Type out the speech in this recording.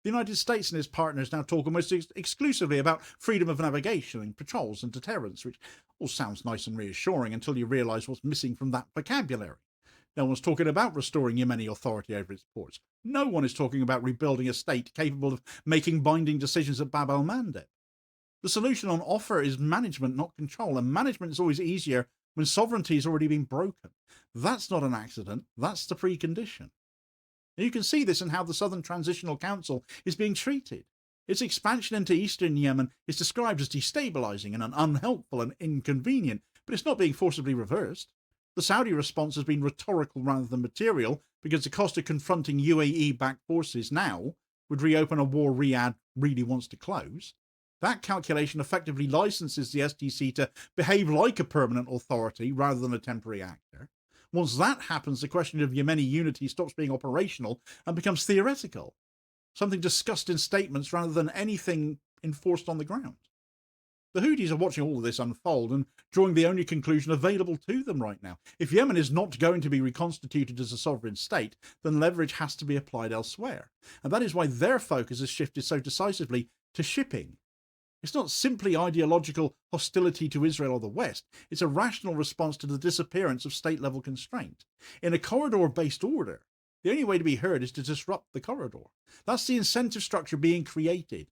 The United States and its partners now talk almost exclusively about freedom of navigation and patrols and deterrence, which all sounds nice and reassuring until you realise what's missing from that vocabulary. No one's talking about restoring Yemeni authority over its ports. No one is talking about rebuilding a state capable of making binding decisions at Bab el-Mandeb. The solution on offer is management, not control, and management is always easier when sovereignty has already been broken. That's not an accident, that's the precondition. And you can see this in how the Southern Transitional Council is being treated. Its expansion into eastern Yemen is described as destabilising and unhelpful and inconvenient, but it's not being forcibly reversed. The Saudi response has been rhetorical rather than material, because the cost of confronting UAE-backed forces now would reopen a war Riyadh really wants to close. That calculation effectively licenses the STC to behave like a permanent authority rather than a temporary actor. Once that happens, the question of Yemeni unity stops being operational and becomes theoretical, something discussed in statements rather than anything enforced on the ground. The Houthis are watching all of this unfold and drawing the only conclusion available to them right now. If Yemen is not going to be reconstituted as a sovereign state, then leverage has to be applied elsewhere. And that is why their focus has shifted so decisively to shipping. It's not simply ideological hostility to Israel or the West. It's a rational response to the disappearance of state-level constraint. In a corridor-based order, the only way to be heard is to disrupt the corridor. That's the incentive structure being created.